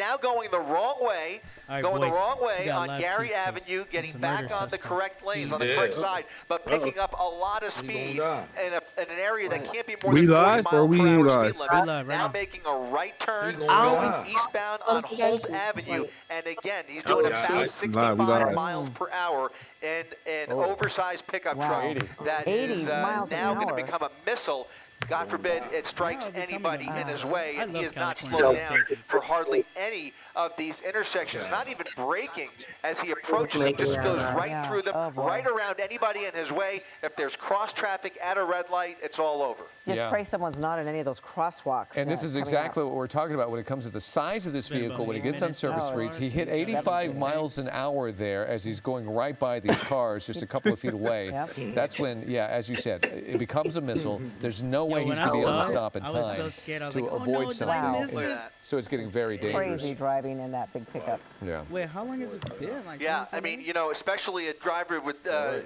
now going the wrong way. Right, going the boys, wrong we way got a on lot of Gary pieces. Avenue, getting It's a back murder on the suspect. correct lanes, on the Yeah. correct side, but picking up a lot of He speed gonna in an area that can't be more We than 40 live or we mile ain't per hour live? speed We limit. live right Now now. making a right turn, He gonna going die. eastbound on Holt Avenue, and again, he's doing yeah. about We 65 live. miles per hour in an oversized pickup truck 80. that 80 is miles an now going to hour. become a missile. God forbid it strikes Wow, becoming anybody a in his missile. way, I and he love is not California slowed down stages. for hardly any of these intersections, not even braking as he approaches them, just goes right Yeah. through them, Oh, boy. right around anybody in his way. If there's cross traffic at a red light, it's all over. Just Yeah. pray someone's not in any of those crosswalks. And this is coming exactly up. what we're talking about when it comes to the size of this Been vehicle. about When it 8 gets on minutes. surface Oh, streets, he hit it's 85 devastating. miles an hour there as he's going right by these cars just a couple of feet away. Yep. That's when, yeah, as you said, it becomes a missile. There's no way Yo, he's when I going to be able to saw it, stop in I was so time scared. I was to like, oh, avoid no, did something. I miss Look at it? that. So it's getting very dangerous. Crazy driving in that big pickup. Yeah. Wait, how long has this been? Like Yeah, 24 I mean, minutes? you know, especially a driver with,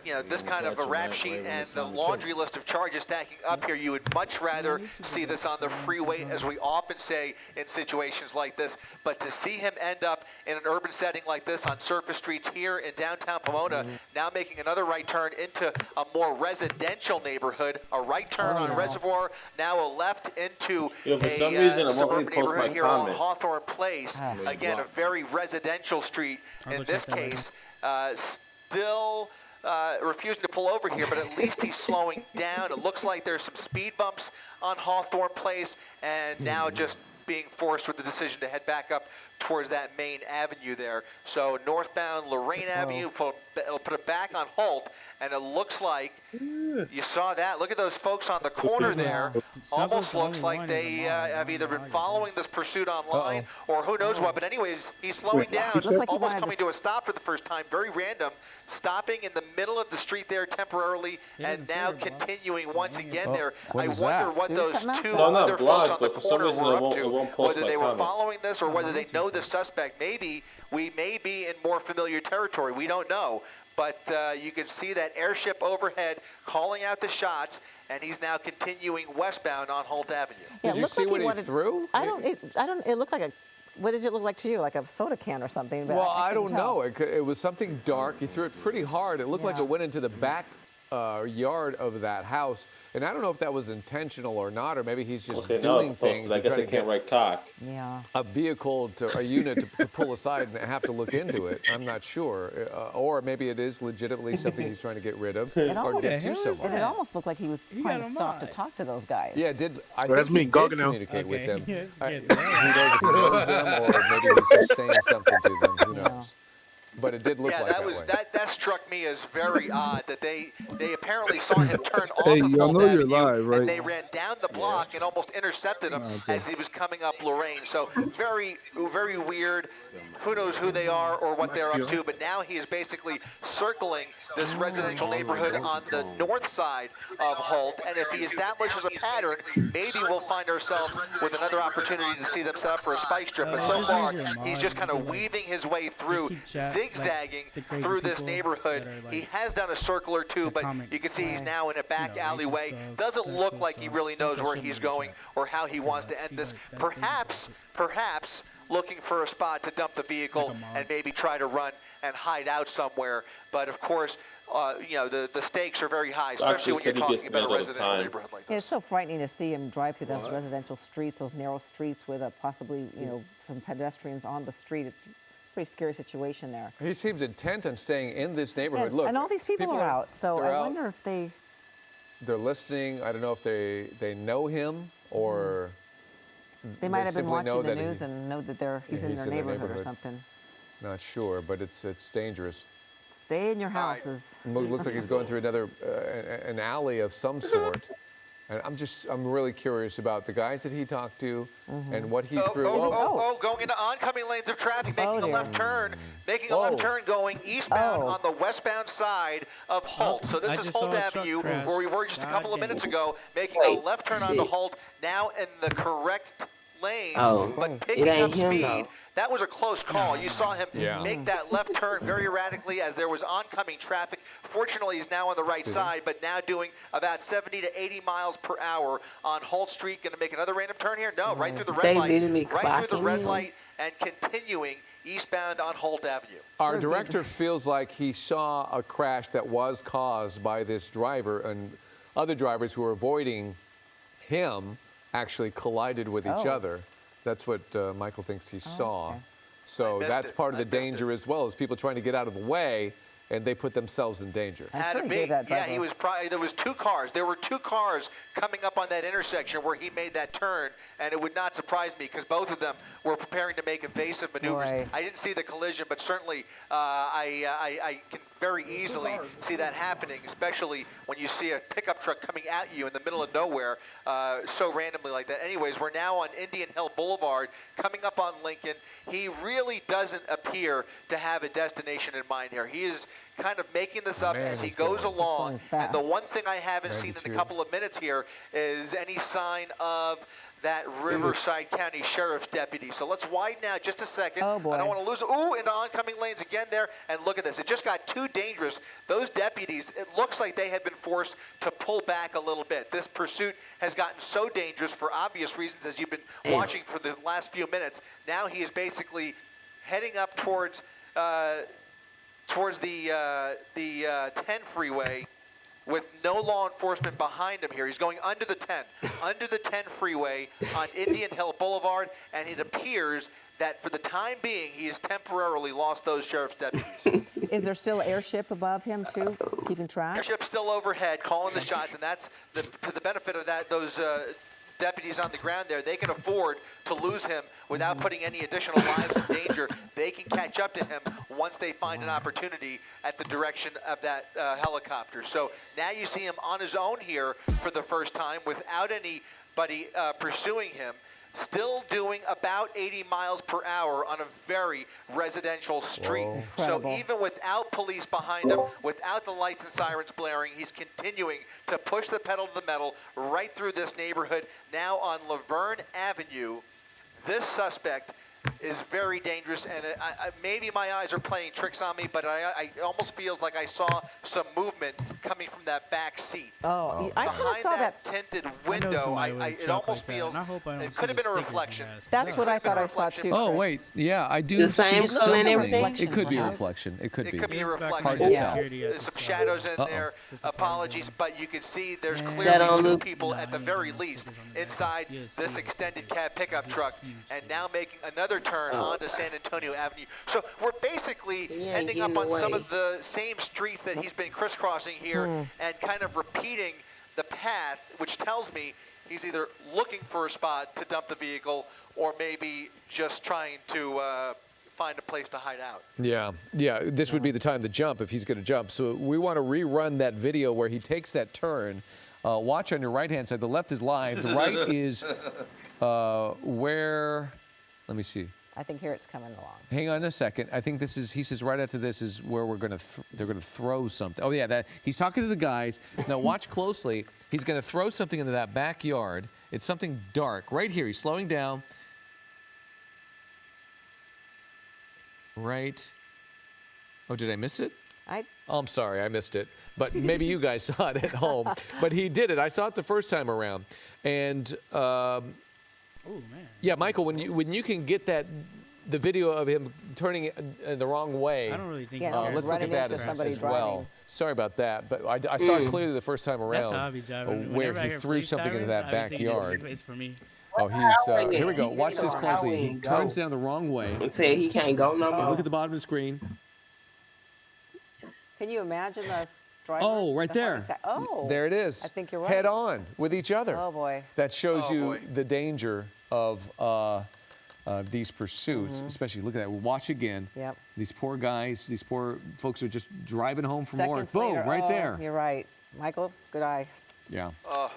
you know, this kind of a rap sheet and the laundry list of charges stacking up here, you would much rather see this on the freeway, as we often say in situations like this. But to see him end up in an urban setting like this on surface streets here in downtown Pomona, now making another right turn into a more residential neighborhood, a right turn on Reservoir, now a left into Yeah, for a some reason, it won't suburban let me post my neighborhood here on comment. Hawthorne Place. Again, a very residential street I'll in go this check that later. case. Still refusing to pull over here, but at least he's slowing down. It looks like there's some speed bumps on Hawthorne Place, and now just being forced with the decision to head back up towards that main avenue there. So northbound Lorraine Avenue, it'll put it back on Holt, and it looks like you saw that. Look at those folks on the corner there. Almost looks like they have either been following this pursuit online or who knows what. But anyways, he's slowing down, Looks like he almost wanted coming to to a stop for the first time. Very random, stopping in the middle of the street there temporarily, and doesn't now say it, Bob. continuing once again there. what I is wonder that? what Dude, those something two else. No, not other folks blocked, on the but for some corner reason were it up won't- to, it won't post whether my they were comment. following this or whether they know the suspect. Maybe we may be in more familiar territory. We don't know. But you can see that airship overhead calling out the shots, and he's now continuing westbound on Holt Avenue. Yeah, Did it you looked see like what he wanted, threw? I don't. It looked like a. What did it look like to you? Like a soda can or something? But Well, I I couldn't don't tell. know. It was something dark. He threw it pretty hard. It looked like Yeah. it went into the back yard of that house. And I don't know if that was intentional or not, or maybe he's just Okay, now doing it's things posted. I to guess try I to can't get write cock. Yeah. a vehicle, a unit to pull aside and have to look into it. I'm not sure. Or maybe it is legitimately something he's trying to get rid of or almost- get to What the hell is someone. And it almost looked like he was You trying got to him stop to right. talk to those guys. Yeah, did I Well, that's think me, he did Goggle now. communicate with Okay. them. Yeah, it's I- good. who knows if he knows them or maybe he's just saying something to them. Who knows? But it did look Yeah, like that was way. that struck me as very odd that they apparently saw him turn off Hey, of y'all Holt know you're Avenue, live, right? and they ran down the block and almost intercepted him as he was coming up Lorraine. So very weird. Who knows who they are or what they're up to? But now he is basically circling this residential neighborhood on the north side of Holt. And if he establishes a pattern, maybe we'll find ourselves with another opportunity to see them set up for a spike strip. But so just far, use your he's mod. just kind You of can, like, weaving his way through, keep chat, zigzagging like, the crazy through this people neighborhood. that are, like, He has done a circle or two, but comment, you can see he's right. now in a back racist alleyway. stuff, Doesn't look sexist like he stuff, really stuff knows that where shouldn't he's be in going chat. or how he wants to like, end speak this. like bad things Perhaps looking for a spot to dump the vehicle Like a mob. and maybe try to run and hide out somewhere. But of course, you know, the stakes are very high, especially when you're said he gets talking about a nailed all the residential time. neighborhood like Yeah, this. it's so frightening to see him drive through those residential streets, those narrow streets with possibly, some pedestrians on the street. It's a pretty scary situation there. He seems intent on staying in this neighborhood. And, Look, and all these people are out, so they're I out. wonder if they. They're listening. I don't know if they know him or They might have been simply know watching the that news and know that he's in he's their in their neighborhood or neighborhood. something. not sure, but it's dangerous. Stay in your All right. houses. Looks like he's going through another an alley of some sort. And I'm really curious about the guys that he talked to and what he threw. Going into oncoming lanes of traffic, making a dear. left turn, going eastbound Oh. on the westbound side of Holt. So this I is just Holt saw a truck Avenue, crash. where we were just a couple of God minutes damn. ago, making a left turn onto Holt, now in the correct lanes, Oh, but it picking up ain't him, speed. though. That was a close call. You saw him Yeah. make that left turn very erratically as there was oncoming traffic. Fortunately, he's now on the right side, but now doing about 70 to 80 miles per hour on Holt Street. Going to make another random turn here? No, right through the red They light. literally Right through the clocking red him. light and continuing eastbound on Holt Avenue. Our director feels like he saw a crash that was caused by this driver, and other drivers who were avoiding him actually collided with each Oh. other. That's what Michael thinks he saw. okay. So I missed that's it. part of I the missed danger it. as well, as people trying to get out of the way, and they put themselves in danger. I'm Had sure to he be. gave that Yeah, driver. he was probably, there was two cars. There were two cars coming up on that intersection where he made that turn, and it would not surprise me because both of them were preparing to make evasive maneuvers. Right. I didn't see the collision, but certainly I can very easily see that happening, especially when you see a pickup truck coming at you in the middle of nowhere so randomly like that. Anyways, we're now on Indian Hill Boulevard, coming up on Lincoln. He really doesn't appear to have a destination in mind here. He is kind of making this up Man, as he he's goes going along. And the fast. one thing I haven't seen in 92. a couple of minutes here is any sign of that Riverside County Sheriff's deputy. So let's widen out just a second. Oh, boy. I don't want to lose it. Ooh, into oncoming lanes again there. And look at this. It just got too dangerous. Those deputies, it looks like they have been forced to pull back a little bit. This pursuit has gotten so dangerous for obvious reasons, as you've been watching for the last few minutes. Now he is basically heading up towards the 10 freeway with no law enforcement behind him here. He's going under the 10 freeway on Indian Hill Boulevard, and it appears that for the time being, he has temporarily lost those sheriff's deputies. Is there still airship above him too, keeping track? Airship still overhead, calling the shots, and that's to the benefit of those deputies on the ground there. They can afford to lose him without putting any additional lives in danger. They can catch up to him once they find an opportunity at the direction of that helicopter. So now you see him on his own here for the first time without anybody pursuing him. Still doing about 80 miles per hour on a very residential street. Whoa. So Incredible. even without police behind him, without the lights and sirens blaring, he's continuing to push the pedal to the metal right through this neighborhood. Now on Laverne Avenue, this suspect is very dangerous, and maybe my eyes are playing tricks on me, but it almost feels like I saw some movement coming from that back seat. Oh, I kind of Behind saw that that. tinted I know window, somebody with a it truck almost like that, feels, and I hope I don't it see could have the been a stickers he reflection. has. That's It what could I have been thought a I saw reflection. too. Oh, Chris. wait. Yeah, I do The same see color and something. everything? It could be a Yes. reflection. It could It be. could be a This is back reflection. when Hard to Yeah. tell. There's some shadows in there. Just a Apologies, problem. but you can see there's Man. That clearly don't two look- people Nah, at the he very ain't got no least stickers on the back. inside You'll see this the extended stickers. cab pickup Huge, truck, huge and stickers. now making another turn onto San Antonio Avenue. So we're basically He ain't ending up getting on some away. of the same streets that he's been crisscrossing here and kind of repeating the path, which tells me he's either looking for a spot to dump the vehicle or maybe just trying to find a place to hide out. Yeah, this would be the time to jump if he's going to jump. So we want to rerun that video where he takes that turn. Watch on your right-hand side. The left is live. The right is where, let me see. I think here it's coming along. Hang on a second. I think this is, he says right after this is where we're going to, they're going to throw something. Oh yeah, he's talking to the guys. Now watch closely. He's going to throw something into that backyard. It's something dark. Right here, he's slowing down. Right. Oh, did I miss it? Oh, I'm sorry, I missed it. But maybe you guys saw it at home. But he did it. I saw it the first time around. And Oh man. yeah, Michael, when you can get the video of him turning it the wrong way. I don't really think. Yeah, he no, cares. Let's look at running that into as, somebody as well. driving. Sorry about that, but I saw it clearly the first time around. That's how I be driving. where Whenever I he hear threw police something into sirens, that I be thinking backyard. It's for me. Oh, here we go. Watch this closely. He turns down the wrong way. And said he can't go no more. Look at the bottom of the screen. Can you imagine us drivers? Oh, right the heart there. attack? Oh. There it is. I think you're right. Head on with each other. Oh, boy. That shows Oh, you boy. the danger of these pursuits, especially look at that. Watch again. Yep. These poor guys, these poor folks are just driving home from Seconds work. Boom, later, right oh, there. You're right. Michael, good eye. Yeah. Oh.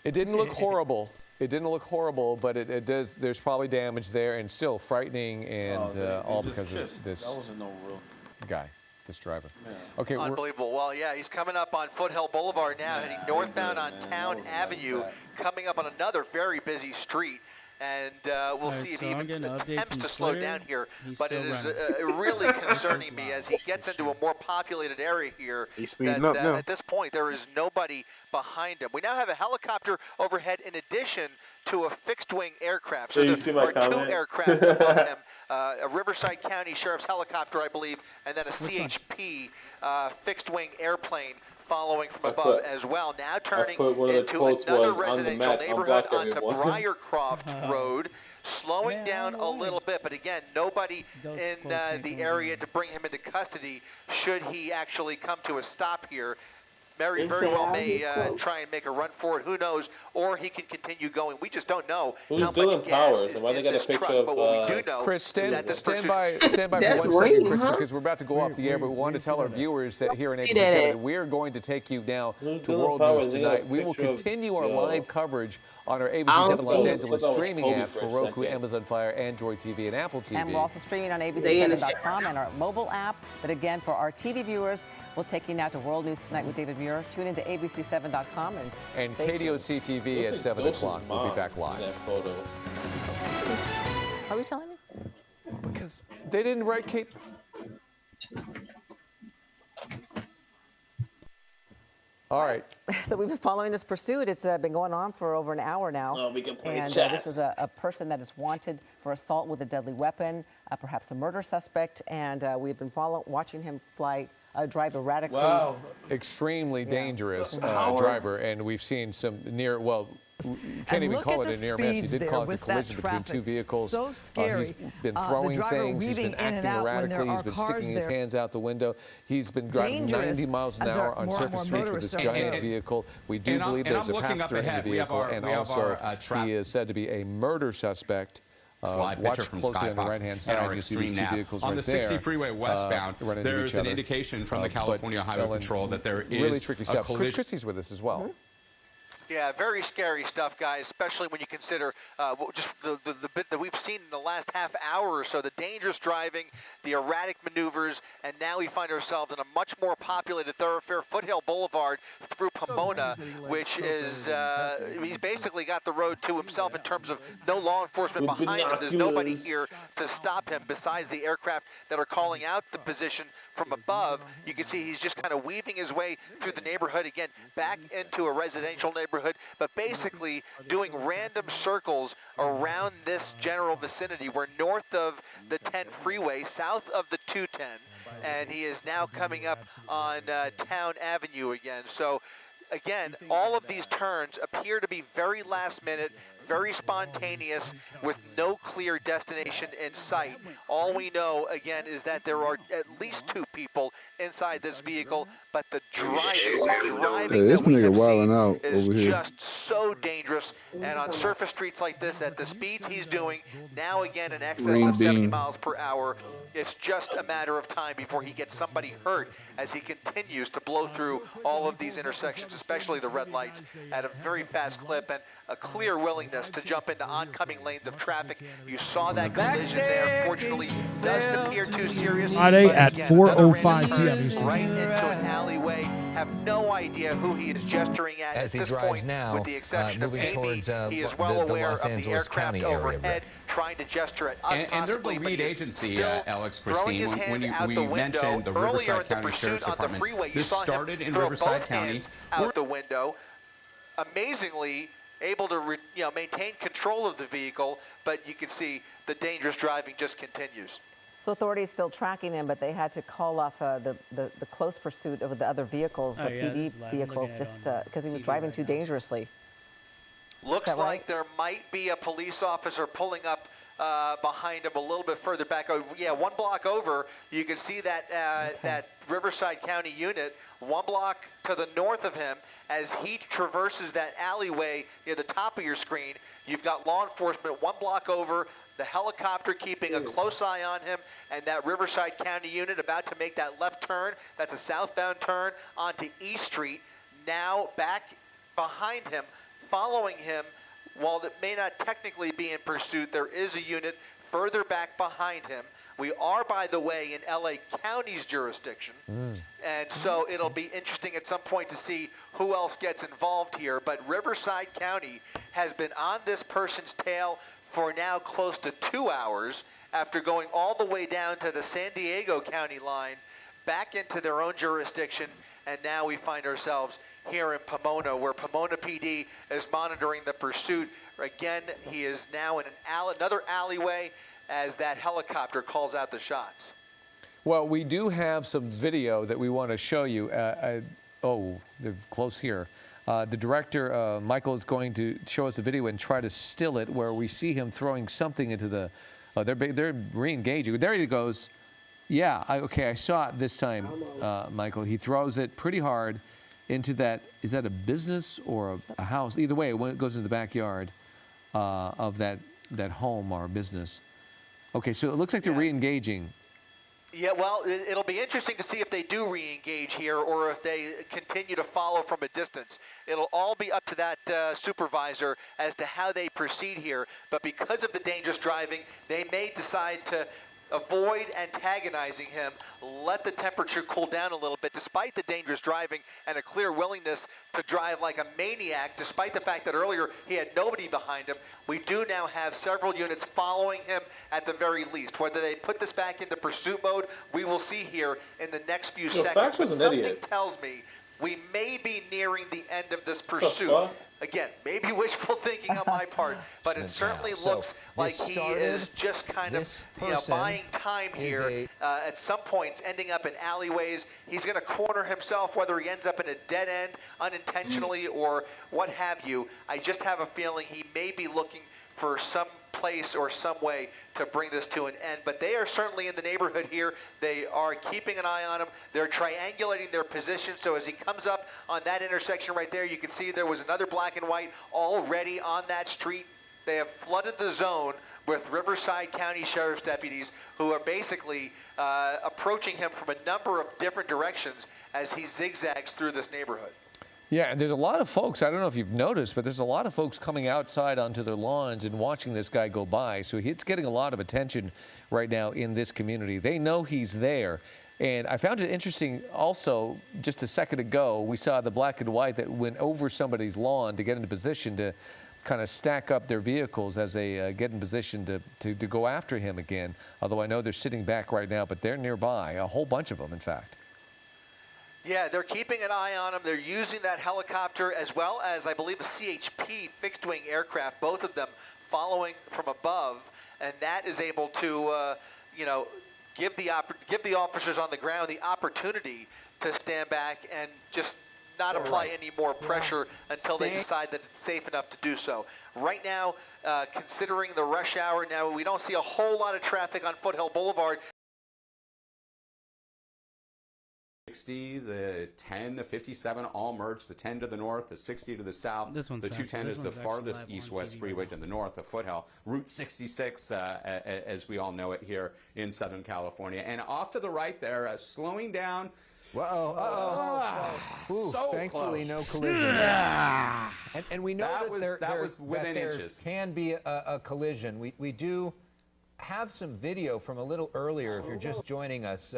It didn't look horrible. It didn't look horrible, but it does. There's probably damage there, and still frightening, and all because of this That wasn't no real. guy, this driver. Okay, we're, Unbelievable. Well, yeah, he's coming up on Foothill Boulevard now, heading northbound on man. Town That was a nice Avenue, attack. coming up on another very busy street. and we'll Alright, see if so he I'm even getting an update attempts from to slow Twitter. down here. He's But it still is running. really concerning me live, as he for gets into sure. a more populated area here. He's speeding That up now. at this point there is nobody behind him. We now have a helicopter overhead in addition to a fixed-wing aircraft. So Hey, you there see my are two comment? aircraft above him, a Riverside County Sheriff's helicopter, I believe, and then a one? CHP fixed-wing airplane following from I above put- as well. Now turning put one of the into quotes another was, "On the residential map, neighborhood unblock onto everyone." Briarcroft Road, slowing Yeah, down on a the way. little bit, but again, nobody Those in quotes can't the go area wrong. to bring him into custody should he actually come to a stop here. Very They very say well all may his quotes. try and make a run for it. Who knows? Or he can continue going. We just don't know Who's how Dylan much gas Powers, is and why they in got a this picture truck. of, But what we do know Chris, is stand that this by for That's 1 second, raining, Chris, huh? because we're about to go off the air, but we want to tell our viewers that here in See that ABC7 at- that we're going to take you now Who's to Dylan World Powers? News They got a tonight. We will picture of- continue our Yo. live coverage on our I ABC7 don't Los think- Angeles I thought it was streaming Toby apps for for a Roku, second. Amazon Fire, Android TV, and Apple TV. And we're also streaming on They in the ABC7.com and our mobile app. But again, for our TV viewers, we'll take you now to World News Tonight with David Muir. Tune into ABC7.com and stay tuned. KDOC TV at 7 Ghost o'clock. is We'll be mom back in live. that photo. Are we telling you? Because they didn't write Kate. All right. So we've been following this pursuit. It's been going on for over an hour now. Oh, we can play And chess. this is a person that is wanted for assault with a deadly weapon, perhaps a murder suspect. And we've been watching him drive erratically. Extremely dangerous Power. driver, and we've seen some near, well, you can't And even look call at it a the near miss. He speeds did there cause a with that collision between two traffic. vehicles. So scary. He's been The throwing driver things. He's weaving been in and acting out when erratically. there He's are been cars sticking his there. hands out the window. He's been driving Dangerous 90 miles an as there hour are on more and surface more streets with this motorists out giant there. vehicle. We do And I'm- believe and there's I'm a looking up passenger in the ahead. We have vehicle, our- and we have also our, trap- he is said to be a murder suspect. Live Watch picture from closely on the Skyfox right-hand and side. our You see these extreme two nav. vehicles On right the 60 there, freeway westbound, running into there's each an other. indication from the But California Highway Ellen, Patrol that there is really tricky a stuff. collision. Christie's with us as well. Yeah, very scary stuff, guys, especially when you consider just the bit that we've seen in the last half hour or so, the dangerous driving, the erratic maneuvers, and now we find ourselves in a much more populated thoroughfare, Foothill Boulevard through Pomona, which is, he's basically got the road to himself in terms of no law enforcement With behind him. There's nobody binoculars. here to stop him besides the aircraft that are calling out the position from above. You can see he's just kind of weaving his way through the neighborhood again, back into a residential neighborhood, but basically doing random circles around this general vicinity. We're north of the 10 freeway, south of the 210, and he is now coming up on Town Avenue again. So again, all of these turns appear to be very last minute, very spontaneous, with no clear destination in sight. All we know, again, is that there are at least two people inside this vehicle, but the driving Hey, this that we nigga have wilding seen out is over here. just so dangerous. And on surface streets like this, at the speeds he's doing, now again in excess Green of 70 bean. miles per hour, it's just a matter of time before he gets somebody hurt as he continues to blow through all of these intersections, especially the red lights, at a very fast clip and a clear willingness to jump into oncoming lanes of traffic. You saw that collision there. Fortunately, doesn't appear too serious. Friday but at again, another 4:05 random p.m. turn right into an alleyway. Have no idea who he is gesturing at As he this drives point, now, with the exception of moving Amy. towards, He is the well aware Los of the Angeles aircraft County area, overhead, trying to gesture at us And they're the possibly, but lead he is agency, still Alex, throwing Christine, his when hand you, out we the window. mentioned the Earlier Riverside in the County pursuit Sheriff's on the Department. freeway, you This saw him started in throw Riverside both County. hands out the window, amazingly able to maintain control of the vehicle, but you can see the dangerous driving just continues. So authorities still tracking him, but they had to call off the close pursuit of the other vehicles, Oh, the yeah, PD this is live. I'm vehicles, looking at it just on because he was TV driving right too now. dangerously. Looks that like right? there might be a police officer pulling up behind him a little bit further back. Oh, yeah, one block over, you can see that that Riverside County unit. One block to the north of him, as he traverses that alleyway near the top of your screen, you've got law enforcement one block over, the helicopter keeping a close eye on him, and that Riverside County unit about to make that left turn. That's a southbound turn onto East Street. Now back behind him, following him. While it may not technically be in pursuit, there is a unit further back behind him. We are, by the way, in LA County's jurisdiction, and so it'll be interesting at some point to see who else gets involved here. But Riverside County has been on this person's tail for now close to 2 hours after going all the way down to the San Diego County line, back into their own jurisdiction, and now we find ourselves here in Pomona, where Pomona PD is monitoring the pursuit. Again, he is now in another alleyway as that helicopter calls out the shots. Well, we do have some video that we want to show you. They're close here. The director, Michael, is going to show us a video and try to still it, where we see him throwing something into the. They're re-engaging. There he goes. Yeah. I saw it this time, Michael. He throws it pretty hard into that. Is that a business or a house? Either way, when it goes into the backyard of that home or business. Okay, so it looks like they're re-engaging. Yeah, well, it'll be interesting to see if they do re-engage here or if they continue to follow from a distance. It'll all be up to that supervisor as to how they proceed here. But because of the dangerous driving, they may decide to avoid antagonizing him, let the temperature cool down a little bit, despite the dangerous driving and a clear willingness to drive like a maniac, despite the fact that earlier he had nobody behind him. We do now have several units following him at the very least. Whether they put this back into pursuit mode, we will see here in the next few seconds. But something tells me we may be nearing the end of this pursuit. Again, maybe wishful thinking on my part, but it certainly looks like he is just kind of buying time here. At some points, ending up in alleyways. He's going to corner himself, whether he ends up in a dead end unintentionally or what have you. I just have a feeling he may be looking for some place or some way to bring this to an end. But they are certainly in the neighborhood here. They are keeping an eye on him. They're triangulating their position. So as he comes up on that intersection right there, you can see there was another black and white already on that street. They have flooded the zone with Riverside County Sheriff's deputies who are basically approaching him from a number of different directions as he zigzags through this neighborhood. Yeah, and there's a lot of folks, I don't know if you've noticed, but there's a lot of folks coming outside onto their lawns and watching this guy go by. So it's getting a lot of attention right now in this community. They know he's there. And I found it interesting also, just a second ago, we saw the black and white that went over somebody's lawn to get into position to kind of stack up their vehicles as they get in position to go after him again. Although I know they're sitting back right now, but they're nearby, a whole bunch of them, in fact. Yeah, they're keeping an eye on him. They're using that helicopter as well as, I believe, a CHP fixed-wing aircraft, both of them following from above, and that is able to, give the officers on the ground the opportunity to stand back and just not apply any more pressure until they decide that it's safe enough to do so. Right now, considering the rush hour, now we don't see a whole lot of traffic on Foothill Boulevard. 60, the 10, the 57 all merged, the 10 to the north, the 60 to the south. This one's the 210 is the farthest east-west freeway to the north of Foothill. Route 66, as we all know it here in Southern California. And off to the right there, slowing down. So thankfully, close. no collision. And we know that was within inches. Can be a collision. We do have some video from a little earlier. If you're just joining us,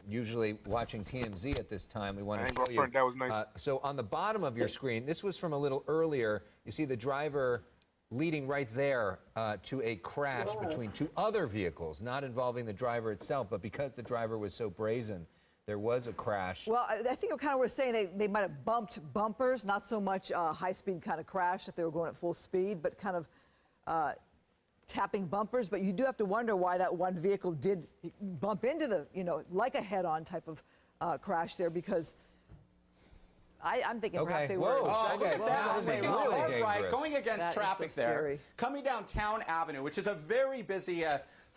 usually watching TMZ at this time, we want to show you. That was nice. So on the bottom of your screen, this was from a little earlier. You see the driver leading right there to a crash between two other vehicles, not involving the driver itself, but because the driver was so brazen, there was a crash. Well, I think kind of we're saying they might have bumped bumpers, not so much high-speed kind of crash if they were going at full speed, but kind of tapping bumpers. But you do have to wonder why that one vehicle did bump into the, like a head-on type of crash there, because I'm thinking perhaps they were. Oh, look at that. Making a hard right, going against That is traffic so there. scary. Coming down Town Avenue, which is a very busy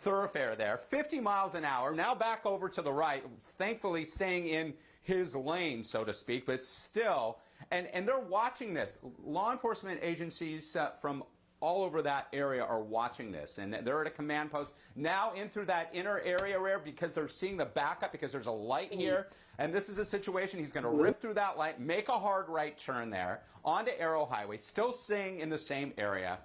thoroughfare there, 50 miles an hour, now back over to the right, thankfully staying in his lane, so to speak, but still, and they're watching this. Law enforcement agencies from all over that area are watching this, and they're at a command post now in through that inner area where, because they're seeing the backup, because there's a light here, and this is a situation he's going to rip through that light, make a hard right turn there onto Arrow Highway, still staying in the same area.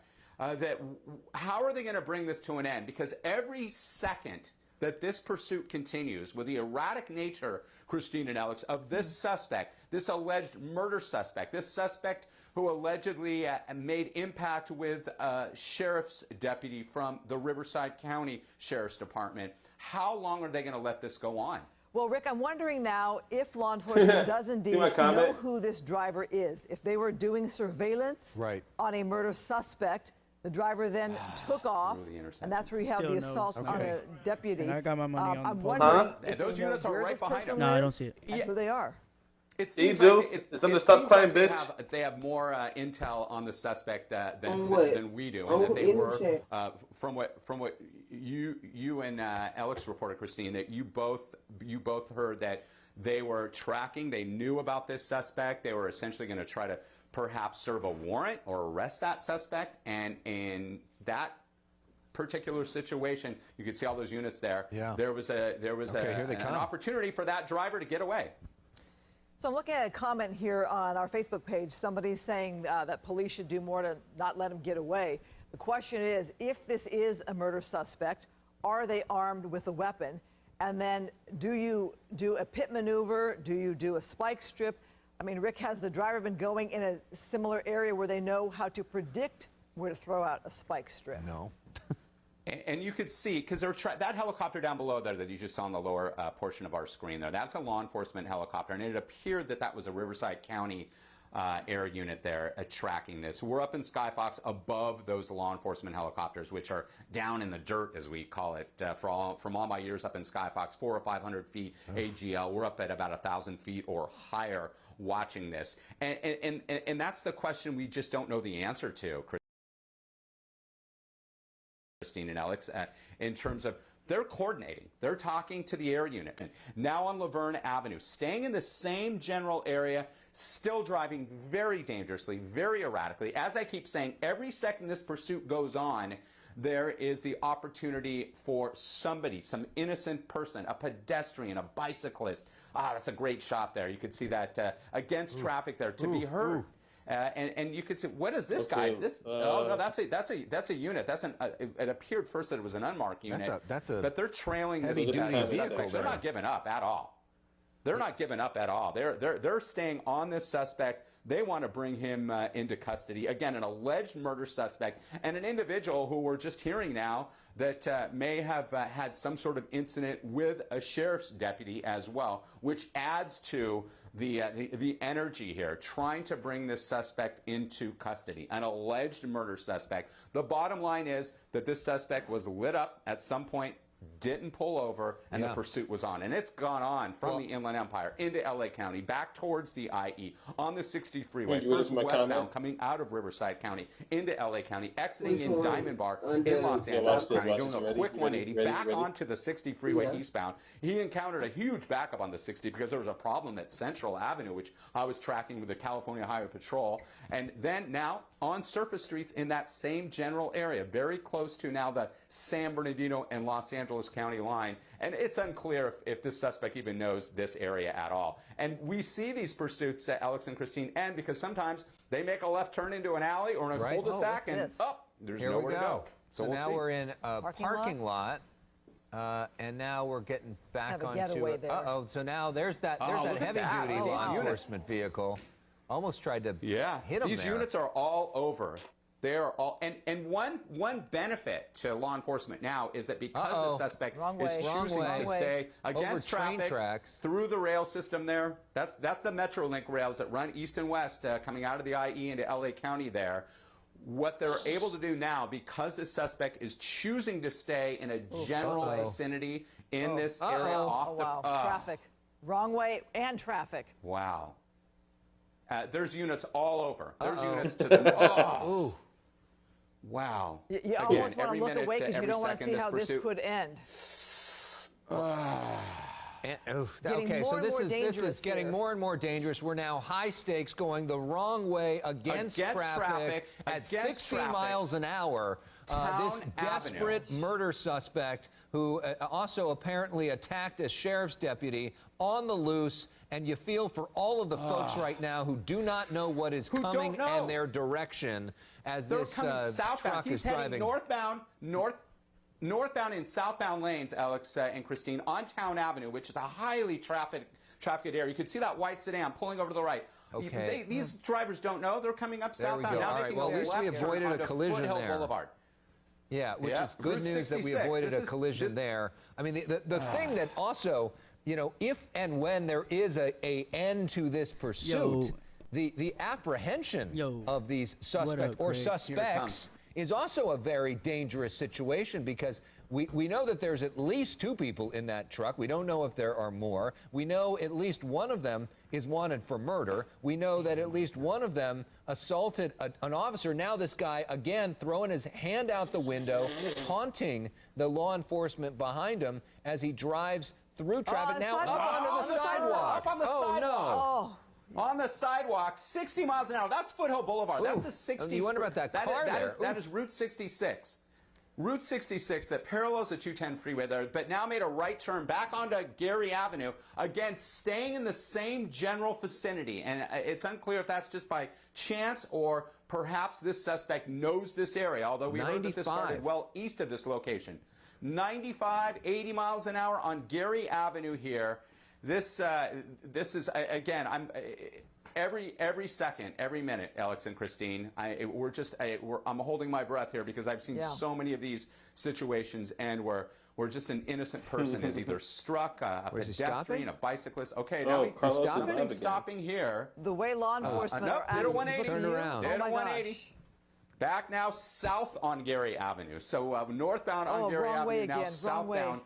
How are they going to bring this to an end? Because every second that this pursuit continues with the erratic nature, Christine and Alex, of this suspect, this alleged murder suspect, this suspect who allegedly made impact with a sheriff's deputy from the Riverside County Sheriff's Department. How long are they going to let this go on? Well, Rick, I'm wondering now if law enforcement does indeed my know comment? who this driver is. If they were doing surveillance Right. on a murder suspect, the driver then took off, Through the intersection. and that's where you have Still the no assault on suspect. a deputy. And I got my money on the I'm police. wondering And if those you know units are where right this behind person him. No, I don't lives see it. and who they are. It See, seems Bill? like It's on the it stop seems sign, like bitch. they have more intel on the suspect than we do, I'm and that they in the were chat. from what you and Alex reported, Christine, that you both heard that they were tracking. They knew about this suspect. They were essentially going to try to perhaps serve a warrant or arrest that suspect, and in that particular situation, you could see all those units there. Yeah. There was Okay, here they an come. opportunity for that driver to get away. So I'm looking at a comment here on our Facebook page. Somebody's saying that police should do more to not let him get away. The question is, if this is a murder suspect, are they armed with a weapon? And then do you do a pit maneuver? Do you do a spike strip? I mean, Rick, has the driver been going in a similar area where they know how to predict where to throw out a spike strip? No. And you could see, because that helicopter down below there that you just saw on the lower portion of our screen there, that's a law enforcement helicopter. And it appeared that that was a Riverside County air unit there tracking this. We're up in Skyfox above those law enforcement helicopters, which are down in the dirt, as we call it, from all my years up in Skyfox, 400 or 500 feet AGL. We're up at about 1,000 feet or higher watching this. And that's the question we just don't know the answer to, Christine and Alex, in terms of they're coordinating. They're talking to the air unit. And now on Laverne Avenue, staying in the same general area, still driving very dangerously, very erratically. As I keep saying, every second this pursuit goes on, there is the opportunity for somebody, some innocent person, a pedestrian, a bicyclist. That's a great shot there. You could see that against traffic there to be heard. And you could say, what is this guy? Oh no, that's a unit. It appeared first that it was an unmarked unit. But they're trailing this heavy-duty suspect. They're not giving up at all. They're not giving up at all. They're staying on this suspect. They want to bring him into custody. Again, an alleged murder suspect and an individual who we're just hearing now that may have had some sort of incident with a sheriff's deputy as well, which adds to the energy here, trying to bring this suspect into custody, an alleged murder suspect. The bottom line is that this suspect was lit up at some point, didn't pull over, and the pursuit was on. And it's gone on from the Inland Empire into LA County, back towards the IE, on the 60 freeway, first westbound, coming out of Riverside County into LA County, exiting in Diamond Bar in Los Angeles County, doing a quick 180, back onto the 60 freeway eastbound. He encountered a huge backup on the 60 because there was a problem at Central Avenue, which I was tracking with the California Highway Patrol. And then now on surface streets in that same general area, very close to now the San Bernardino and Los Angeles County line. And it's unclear if this suspect even knows this area at all. And we see these pursuits, Alex and Christine, end because sometimes they make a left turn into an alley or in a cul-de-sac, Oh, and there's Here nowhere we to go. So we'll now see. we're in a Parking lot. And now we're getting back have a onto getaway there. Uh-oh, so now there's that look at heavy that. duty Oh, law wow. enforcement vehicle. Almost tried to hit him These there. units are all over. They are all, and one benefit to law enforcement now is that because the suspect Wrong is way. choosing Wrong to way. stay against Over train traffic tracks. through the rail system there, that's the Metrolink rails that run east and west coming out of the IE into LA County there. What they're able to do now, because the suspect is choosing to stay in a general vicinity in this area off the Traffic. Wrong way and traffic. Wow. There's units all over. There's units to the Wow. You Again, almost want to every look minute away because you every don't want to second see how this pursuit- could end. Okay, Getting so more and this more is dangerous getting here. more and more dangerous. We're now high stakes, going the wrong way against traffic at against 60 traffic. miles an hour. This Town desperate Avenue. murder suspect who also apparently attacked a sheriff's deputy on the loose, and you feel for all of the folks right now who do not know what is Who coming don't know. and their direction as They're this coming southbound. truck He's is heading driving. northbound, northbound and southbound lanes, Alex and Christine, on Town Avenue, which is a highly trafficked area. You can see that white sedan pulling over to the right. Okay. These drivers don't know they're coming up There we southbound. go. Now All right, making well, a at least we left avoided turn a onto collision Foothill there. Boulevard. Yeah, which Yeah, is good Route news that we 66. avoided This a is- collision there. I mean, the thing that also, you know, if and when there is a end to this pursuit, the apprehension of these suspects or suspects is also a very dangerous situation, because we know that there's at least 2 people in that truck. We don't know if there are more. We know at least one of them is wanted for murder. We know that at least one of them assaulted an officer. Now this guy, again, throwing his hand out the window, taunting the law enforcement behind him as he drives through traffic. Now up onto the sidewalk. Up on the sidewalk. On the sidewalk, 60 miles an hour. That's Foothill Boulevard. That's a 60. You wonder about that car there. That is Route 66. Route 66 that parallels the 210 freeway there, but now made a right turn back onto Gary Avenue, again staying in the same general vicinity. And it's unclear if that's just by chance or perhaps this suspect knows this area, although we heard that this started well east of this location. 95, 80 miles an hour on Gary Avenue here. This is, again, every second, every minute, Alex and Christine, I'm holding my breath here because I've seen so many of these situations, and where just an innocent person is either struck, a pedestrian, a bicyclist. Okay, now something's stopping here. The way law enforcement are did a 180. Turn around. Did Oh a my 180. gosh. Back now south on Gary Avenue. So northbound on Gary wrong way Avenue, now again, wrong way. southbound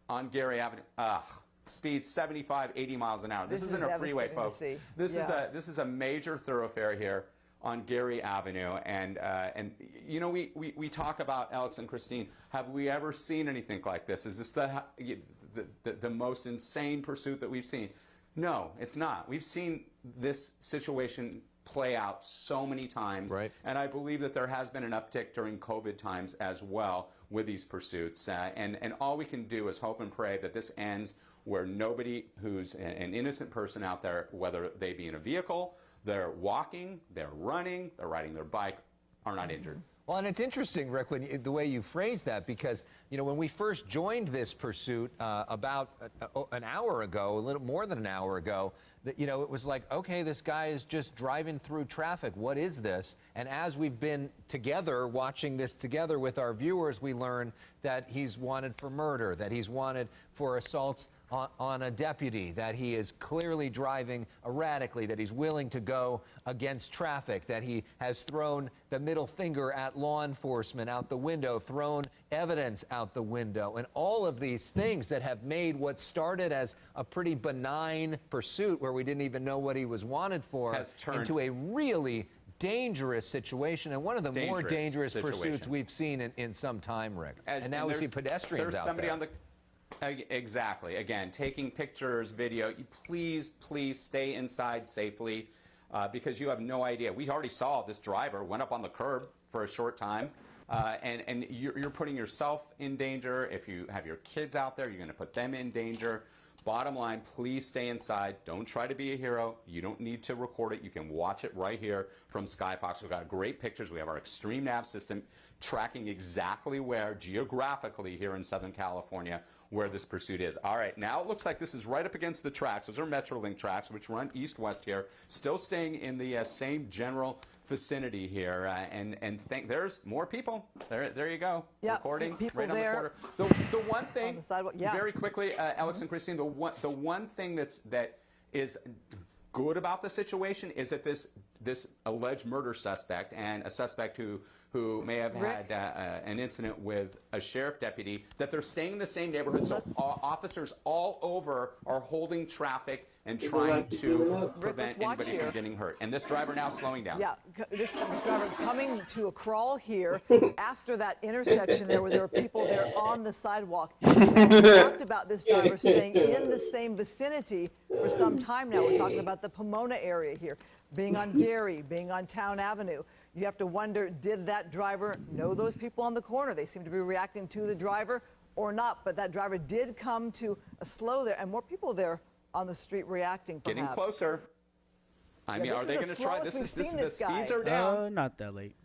on Gary Avenue. Speed 75, 80 miles an hour. This This isn't is a freeway, devastating to folks. see. This is a major thoroughfare here on Gary Avenue, and you know, we talk about, Alex and Christine, have we ever seen anything like this? Is this the most insane pursuit that we've seen? No, it's not. We've seen this situation play out so many times, right. And I believe that there has been an uptick during COVID times as well with these pursuits, and all we can do is hope and pray that this ends where nobody who's an innocent person out there, whether they be in a vehicle, they're walking, they're running, they're riding their bike, are not injured. Well, and it's interesting, Rick, the way you phrase that, because, you know, when we first joined this pursuit about an hour ago, a little more than an hour ago, that, you know, it was like, okay, this guy is just driving through traffic. What is this? And as we've been together, watching this together with our viewers, we learn that he's wanted for murder, that he's wanted for assaults on a deputy, that he is clearly driving erratically, that he's willing to go against traffic, that he has thrown the middle finger at law enforcement out the window, thrown evidence out the window, and all of these things that have made what started as a pretty benign pursuit where we didn't even know what he was wanted for into a really dangerous situation, and one of the more dangerous pursuits we've seen in some time, Rick. And now we see pedestrians out there. Exactly. Again, taking pictures, video. Please stay inside safely, because you have no idea. We already saw this driver went up on the curb for a short time, and you're putting yourself in danger. If you have your kids out there, you're going to put them in danger. Bottom line, please stay inside. Don't try to be a hero. You don't need to record it. You can watch it right here from Skyfox. We've got great pictures. We have our Extreme Nav system tracking exactly where, geographically, here in Southern California, where this pursuit is. All right, now it looks like this is right up against the tracks. Those are Metrolink tracks, which run east-west here, still staying in the same general vicinity here. And there's more people. There you go. Yep, recording people right there. on the corner. The one thing, On the sidewalk, yeah. very quickly, Alex and Christine, the one thing that is good about the situation is that this alleged murder suspect, and a suspect who may have had an incident with a sheriff deputy, that they're staying in the same neighborhood. So officers all over are holding traffic and trying to prevent anybody from getting hurt. And this driver now slowing down. Yeah, this driver coming to a crawl here after that intersection there where there were people there on the sidewalk. We talked about this driver staying in the same vicinity for some time now. We're talking about the Pomona area here, being on Gary, being on Town Avenue. You have to wonder, did that driver know those people on the corner? They seem to be reacting to the driver or not, but that driver did come to a slow there, and more people there on the street reacting, perhaps. Getting closer. I mean, this are they is going the to try? slowest This we've is seen the this guy. speeds are down. Not that late.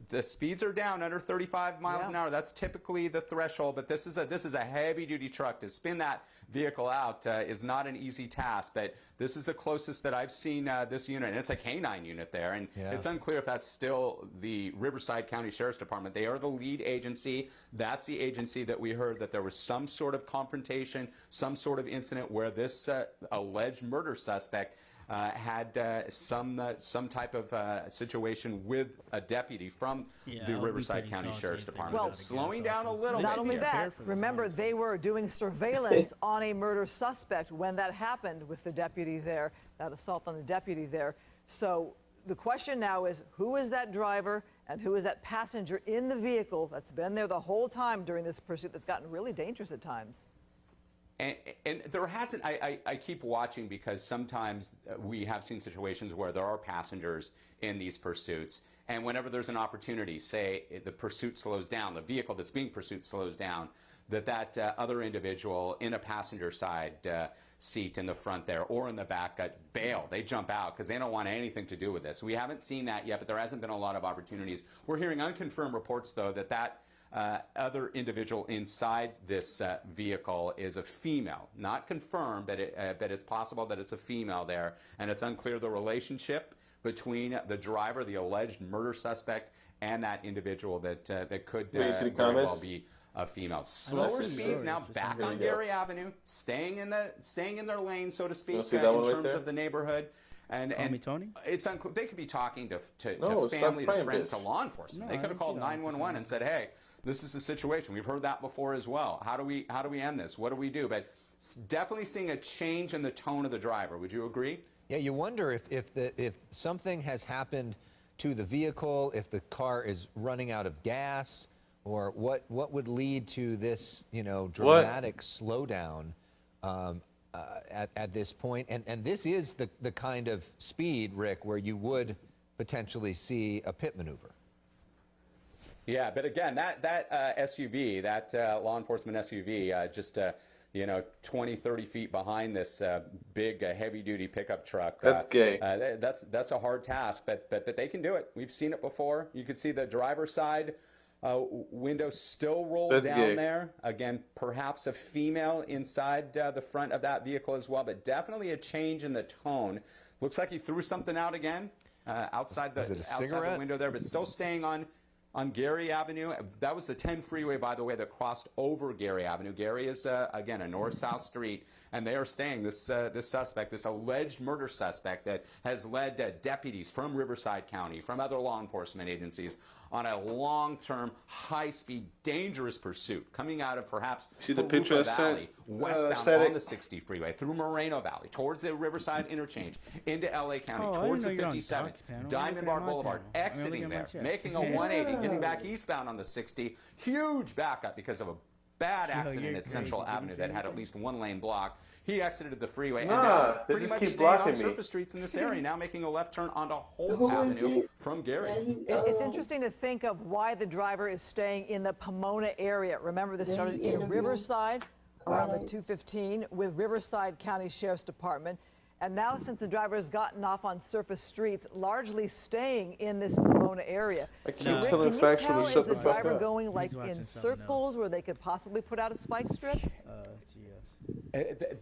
the speeds are down under 35 miles an hour. That's typically the threshold, but this is a heavy-duty truck. To spin that vehicle out is not an easy task, but this is the closest that I've seen this unit, and it's a K-9 unit there, and it's unclear if that's still the Riverside County Sheriff's Department. They are the lead agency. That's the agency that we heard that there was some sort of confrontation, some sort of incident where this alleged murder suspect had some type of situation with a deputy from the Riverside County Sheriff's Department. Well, It's slowing down a little Not bit only here. that, remember they were doing surveillance on a murder suspect when that happened with the deputy there, that assault on the deputy there. So the question now is, who is that driver and who is that passenger in the vehicle that's been there the whole time during this pursuit that's gotten really dangerous at times? And there hasn't, I keep watching because sometimes we have seen situations where there are passengers in these pursuits. And whenever there's an opportunity, say the pursuit slows down, the vehicle that's being pursued slows down, that other individual in a passenger side seat in the front there or in the back bail. They jump out because they don't want anything to do with this. We haven't seen that yet, but there hasn't been a lot of opportunities. We're hearing unconfirmed reports, though, that other individual inside this vehicle is a female. Not confirmed, but it's possible that it's a female there. And it's unclear the relationship between the driver, the alleged murder suspect, and that individual that could very well be a female. Slower speeds now back on Gary Avenue, staying in their lane, so to speak, in terms of the neighborhood. And Tony? It's unclear. They could be talking to family, to friends, to law enforcement. They could have called 911 and said, "Hey, this is the situation. We've heard that before as well. How do we end this? What do we do?" But definitely seeing a change in the tone of the driver. Would you agree? Yeah, you wonder if something has happened to the vehicle, if the car is running out of gas, or what would lead to this, dramatic slowdown at this point. And this is the kind of speed, Rick, where you would potentially see a pit maneuver. Yeah, but again, that SUV, that law enforcement SUV, just 20, 30 feet behind this big, heavy-duty pickup truck. That's gay. That's a hard task, but they can do it. We've seen it before. You could see the driver's side window still rolled down there. Again, perhaps a female inside the front of that vehicle as well, but definitely a change in the tone. Looks like he threw something out again outside the window there, but still staying on Gary Avenue. That was the 10 freeway, by the way, that crossed over Gary Avenue. Gary is, again, a north-south street, and they are staying, this suspect, this alleged murder suspect that has led deputies from Riverside County, from other law enforcement agencies, on a long-term, high-speed, dangerous pursuit, coming out of perhaps Paluca Valley, westbound on the 60 freeway, through Moreno Valley, towards the Riverside interchange, into LA County, towards the 57, Diamond Bar Boulevard, exiting there, making a 180, getting back eastbound on the 60, huge backup because of a bad accident at Central Avenue that had at least one lane blocked. He exited the freeway and now pretty much staying on surface streets in this area, now making a left turn onto Holt Avenue from Gary. It's interesting to think of why the driver is staying in the Pomona area. Remember, this started in Riverside around the 215 with Riverside County Sheriff's Department. And now, since the driver has gotten off on surface streets, largely staying in this Pomona area. Rick, can you tell, is the driver going like in circles where they could possibly put out a spike strip?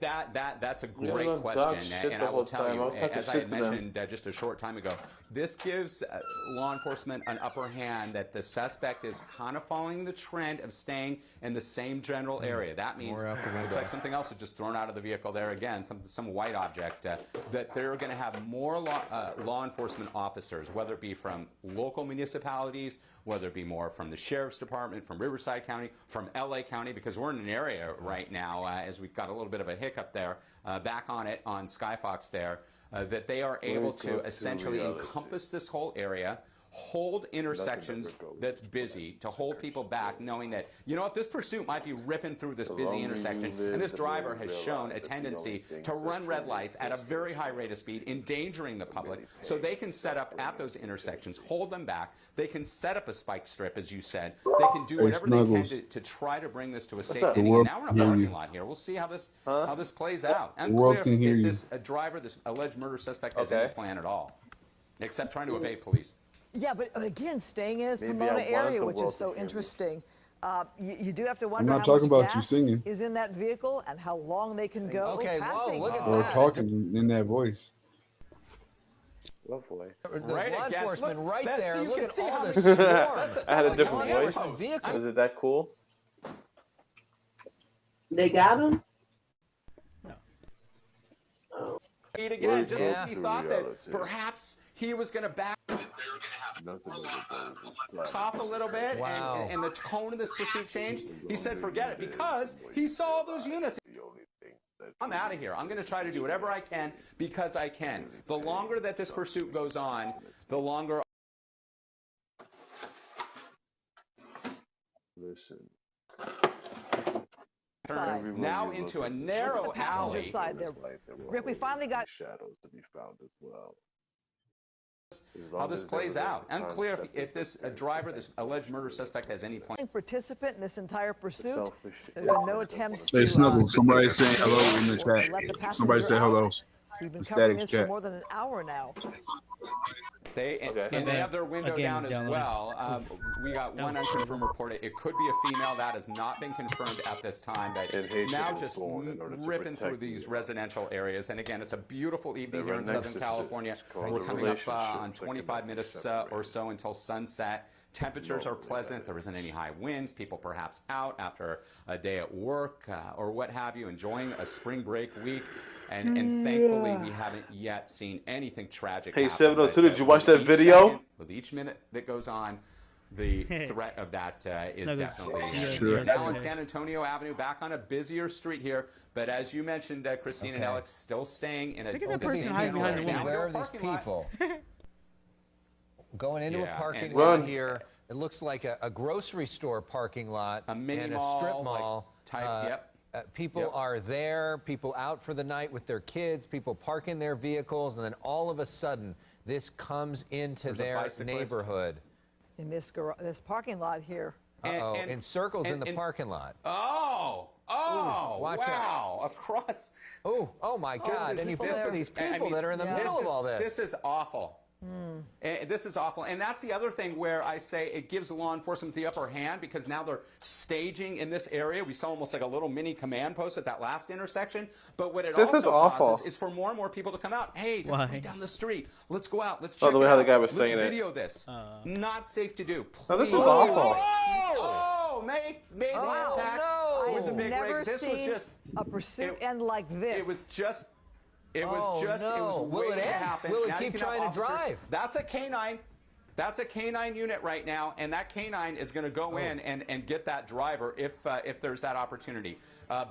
That's a great question, and I will tell you, as I had mentioned just a short time ago, this gives law enforcement an upper hand that the suspect is kind of following the trend of staying in the same general area. That means it looks like something else was just thrown out of the vehicle there again, some white object, that they're going to have more law enforcement officers, whether it be from local municipalities, whether it be more from the Sheriff's Department, from Riverside County, from LA County, because we're in an area right now, as we've got a little bit of a hiccup there, back on it on Skyfox there, that they are able to essentially encompass this whole area, hold intersections that's busy, to hold people back, knowing that, you know what, this pursuit might be ripping through this busy intersection, and this driver has shown a tendency to run red lights at a very high rate of speed, endangering the public, so they can set up at those intersections, hold them back, they can set up a spike strip, as you said, they can do whatever they can to try to bring this to a safe ending. And now we're in a parking lot here. We'll see how this plays out. Unclear if this driver, this alleged murder suspect, has any plan at all, except trying to evade police. Yeah, but again, staying in his Maybe I Pomona wanted area, the which world is so to hear me. interesting. You do have to wonder not how talking much about you gas singing. is in that vehicle and how long they can go. Okay, whoa, passing. look at Or that. talking in that voice. What voice? The Right law against- enforcement look, right that's- there. so you Look can at see all how the many- swarm. I had a like different law voice. enforcement vehicle. Was it that cool? They got him? Speed again, just Yeah. as he thought that Reality. perhaps he was going to back Nothing off a little bit, Wow. and the tone of this pursuit changed. He said, forget it, because he saw those units. I'm out of here. I'm going to try to do whatever I can because I can. The longer that this pursuit goes on, the longer. Listen. Side. Now into a narrow Look at the passenger alley. side there. Rick, we finally got shadows to be found as well. How this plays out. Unclear if this driver, this alleged murder suspect, has any plan. participant in this entire pursuit. Selfish. There's been no attempts Hey, to Snuggle, somebody saying hello let in the the chat. passenger Somebody say hello. out. We've been The covering static this for chat. more than an hour now. Okay. And they have their window Again, down it's as downloading. well. We got one unconfirmed report. It could be a female. That has not been confirmed at this time. But And Haitian now was just born in order to ripping through protect these you. residential areas. And again, it's a beautiful evening here in right Southern next to California. it's called We're a coming up relationship on that 25 cannot be minutes or separated. so until sunset. Temperatures are pleasant. There isn't any high winds. People perhaps out after a day at work or what have you, enjoying a spring break week. And thankfully, we haven't yet seen anything tragic. Hey, happen, 702, but, did you watch with that each video? second, with each minute that goes on, the threat of that is Snuggles. definitely Sure. here. Now on San Antonio Avenue, back on a busier street here. But as you mentioned, Christine and Okay. Alex, still staying in a Look at that busy person hiding behind the area. window. Now, Where are these parking lot. people? Going into Yeah, a parking and- lot Run. here. It looks like a grocery store parking lot A mini and a mall, strip like, mall. type- yep. People Yep. are there, people out for the night with their kids, people parking their vehicles, and then all of a sudden, this comes into There's a their bicyclist. neighborhood. In this parking lot here. Uh-oh, And- in circles in the and- parking lot. Oh, watch wow, across. Oh my God, and you people feel there. these I people mean, that are in the middle of all this. This is awful. This is awful. And that's the other thing where I say it gives law enforcement the upper hand because now they're staging in this area. We saw almost like a little mini command post at that last intersection. But what it This is also awful. causes is for more and more people to come out. Hey, that's Why? right down the street. Let's go out. Let's Oh, check the it way how out. the guy was Let's saying it. video this. Not safe to do. No, this is Please. awful. Oh, made the Wow. impact no. with the I've big never rig. This was seen just a pursuit it- end like this. It was just. It was Oh, just. It was no. Will waiting it to end? happen. Will it Now you keep can have trying to officers- drive? That's a canine. That's a canine unit right now, and that canine is going to go in and get that driver if there's that opportunity.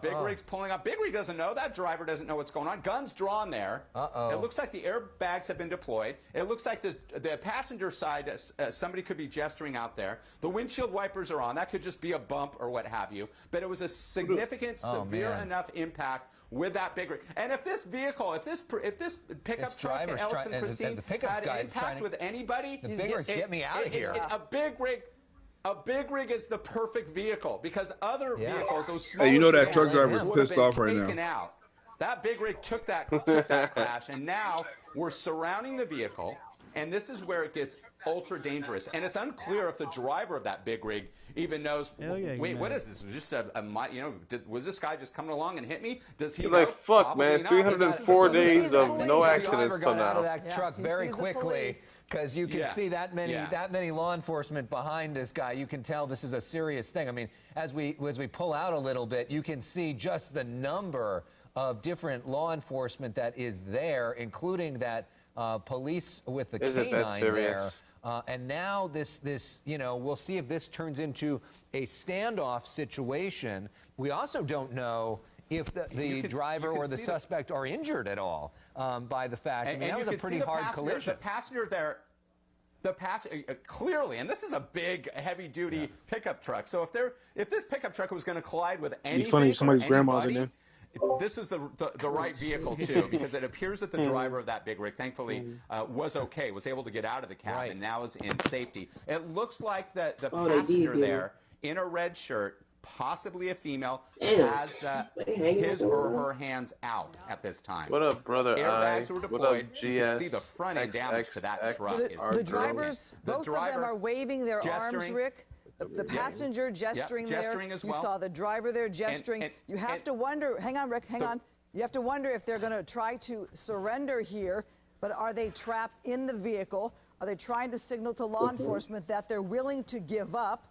Big Rig's pulling up. Big Rig doesn't know. That driver doesn't know what's going on. Guns drawn there. Uh-oh. It looks like the airbags have been deployed. It looks like the passenger side, somebody could be gesturing out there. The windshield wipers are on. That could just be a bump or what have you. But it was a significant, severe man. enough impact with that big rig. And if this vehicle, if this pickup This truck, driver's Alex try- and and Christine, the pickup had guy an is trying impact to- with anybody, The big rig's get me out of here. A big rig is the perfect vehicle because other Yeah. vehicles, those Hey, smaller you know that sedans truck driver's would have pissed been off right now. taken out. That big rig took that crash, and now we're surrounding the vehicle, and this is where it gets ultra dangerous. And it's unclear if the driver of that big rig even knows. Hell yeah, Wait, he what knows. is this? Just was this guy just coming along and hit me? Does he You're know? like, fuck, Probably man, not. 304 He sees days the of police. no The accidents driver till got out of now. that Yeah, truck he very sees the quickly police. because you can Yeah. see that Yeah. many law enforcement behind this guy. You can tell this is a serious thing. I mean, as we pull out a little bit, you can see just the number of different law enforcement that is there, including that police with the Is it that canine there. serious? And now this, we'll see if this turns into a standoff situation. We also don't know if the driver or the suspect are injured at all by the fact. I mean, that was a pretty hard collision. The passenger there, clearly, and this is a big, heavy-duty pickup truck. So if this pickup truck was going to collide with anything, funny, or somebody's grandma's in anybody, there. this is the right vehicle too, because it appears that the driver of that big rig, thankfully, was okay, was able to get out of the cab, Right. and now is in safety. It looks like the Oh, they passenger did, yeah. there in a red shirt possibly a female, has his or her hands out at this time. What up, brother? Airbags were What deployed. up, You can GS? see the front end damage to that truck is The drivers, The both of them driver are waving their arms, gesturing. Rick. The passenger gesturing there. gesturing as well. You saw the driver there gesturing. You have to wonder, hang on, Rick, hang on. You have to wonder if they're going to try to surrender here, but are they trapped in the vehicle? Are they trying to signal to law enforcement that they're willing to give up?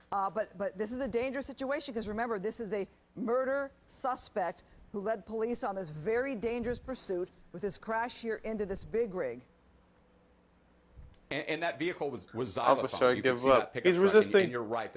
But this is a dangerous situation because remember, this is a murder suspect who led police on this very dangerous pursuit with his crash here into this big rig. And that vehicle was Officer, xylophone. You can give see up. that pickup He's truck, resisting. and you're right.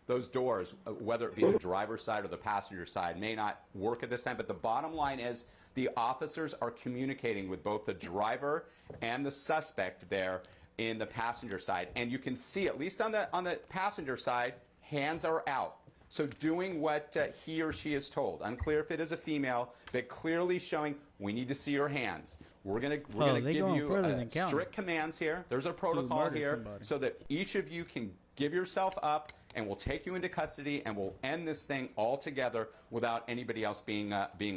Those doors, whether it be the driver's side or the passenger side, may not work at this time. But the bottom line is the officers are communicating with both the driver and the suspect there in the passenger side. And you can see, at least on the passenger side, hands are out. So doing what he or she is told. Unclear if it is a female, but clearly showing we need to see your hands. We're gonna give you strict commands here. There's a protocol here so that each of you can give yourself up, and we'll take you into custody, and we'll end this thing altogether without anybody else being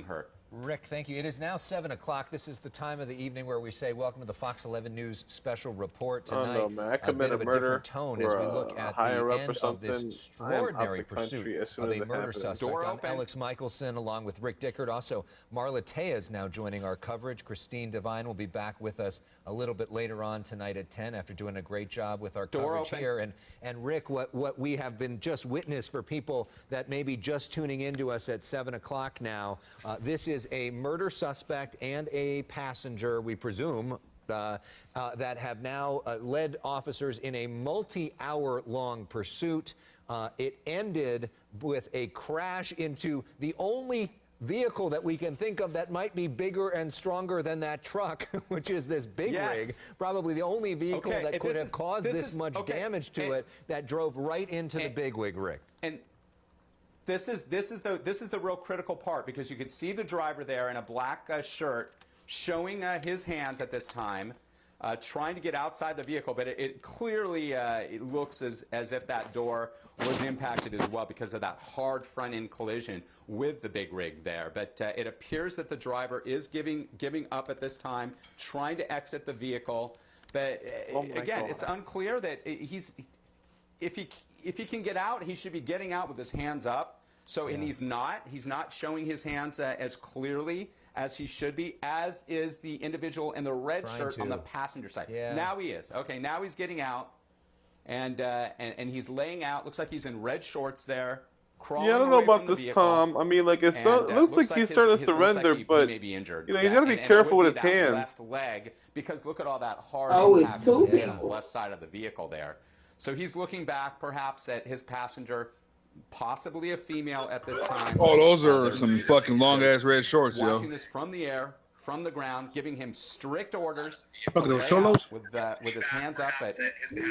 hurt. Rick, thank you. It is now 7 o'clock. This is the time of the evening where we say welcome to the Fox 11 News special report tonight. I don't know, man. I a commit bit of a a murder different tone as we look at the higher up or end of this something. extraordinary I am out the country pursuit as soon of as a it murder happens. suspect. Door I'm open. Alex Michelson along with Rick Dickert. Also, Marla Tea is now joining our coverage. Christine Devine will be back with us a little bit later on tonight at 10 after doing a great job with our Door coverage open. here. And Rick, what we have been just witnessed for people that may be just tuning into us at 7 o'clock now, this is a murder suspect and a passenger, we presume, that have now led officers in a multi-hour-long pursuit. It ended with a crash into the only vehicle that we can think of that might be bigger and stronger than that truck, which is this big rig. Probably the only vehicle that could have caused this much damage to it that drove right into the big wig rig. And this is the real critical part, because you can see the driver there in a black shirt showing his hands at this time, trying to get outside the vehicle, but it clearly it looks as if that door was impacted as well because of that hard front end collision with the big rig there. But it appears that the driver is giving up at this time, trying to exit the vehicle. But again, it's unclear that if he can get out, he should be getting out with his hands up. So, and he's not showing his hands as clearly as he should be, as is the individual in the red shirt on the passenger side. Now he is. Okay, now he's getting out, and he's laying out. Looks like he's in red shorts there, crawling I don't know away about from the this, vehicle. Tom. I mean, like, it looks like he's his- starting to his- looks surrender, like but he may be injured. you know, he's got to be and it careful would with be his that hands. left leg, because look at all that hard it's impact two on the people. left side of the vehicle there. So he's looking back, perhaps, at his passenger, possibly a female at this time. Oh, those are There's- some fucking long ass there's red shorts, yo. watching this from the air, from the ground, giving him strict orders Look at to those lay cholos. out with his hands up, but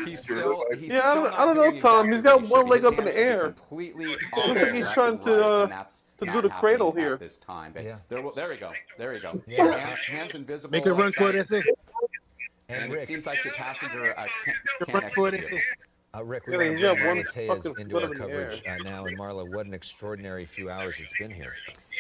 he's still Yeah, still I don't not know, doing Tom. exactly He's got what he one should. leg His up in hands the should be air. completely Looks off like he's left trying and to, right, and that's to not do the cradle happening here. at this time. But Yeah. there we go. There we go. Yeah. Hands invisible. Make a run for it, that's it. And it Rick, seems like the passenger can't Run for it, execute. that's it. Rick, Yeah, we're going he's to got bring one Marla Tejas fucking into foot our up in the coverage now. And Marla, what an extraordinary few hours it's been here.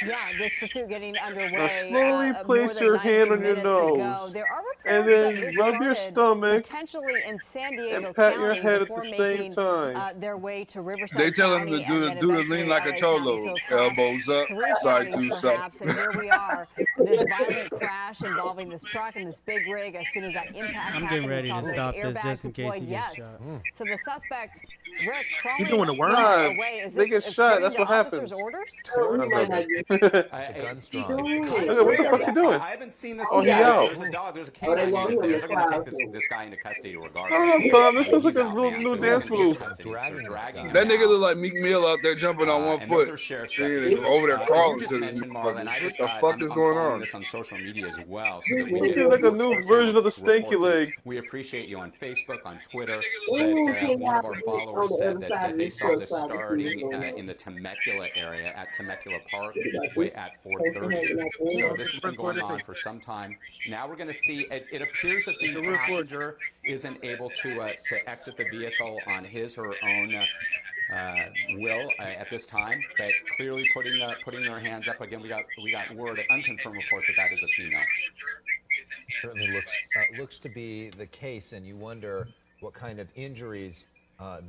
Yeah, this pursuit getting underway. slowly more place than your 90 hand on your minutes nose, ago. There are and reports then that this rub your started stomach potentially in San Diego and pat County your head at before the same making time. Their way to Riverside They tell him County to do and the then lean eventually like a LA cholo, County. So across elbows up, 3 side counties to side. perhaps, and here we are, this violent crash involving this truck and this big rig. As soon as that impact I'm happened, getting we ready saw to those stop this airbags just in case deployed. he gets Yes. shot. So the suspect, Rick, crawling doing the worm? away. Is They this get shot, according that's to what officers' happens. orders? The gun's drawn. Look, what the fuck's he doing? I haven't seen this. Oh, he yet. out. There's a dog. There's a canine unit there. They're going to take this guy into custody regardless. I don't know, Tom. This looks He's like a out, little man, new so he's dance gonna be in move. custody. Dragging They're dragging him That nigga out. look like Meek Mill out there jumping on one and those foot. are sheriff's See, deputies. over there You crawling just to mentioned the Marlon. I what just, the fuck I'm is going following on? this on social media as well. So that we Looking get like a new exclusive version of the reports, stanky and leg. We appreciate you on Facebook, on Twitter. Ooh, That can't one of our have it followers on the said other that side of they the saw this short side. starting in the Temecula area at Temecula Park at 4:30. So this has been going on for some time. Now we're going to see. It appears that the passenger isn't able to exit the vehicle on his or her own Will at this time, but clearly putting their hands up. Again, we got word, unconfirmed reports that is a female. Certainly looks to be the case, and you wonder what kind of injuries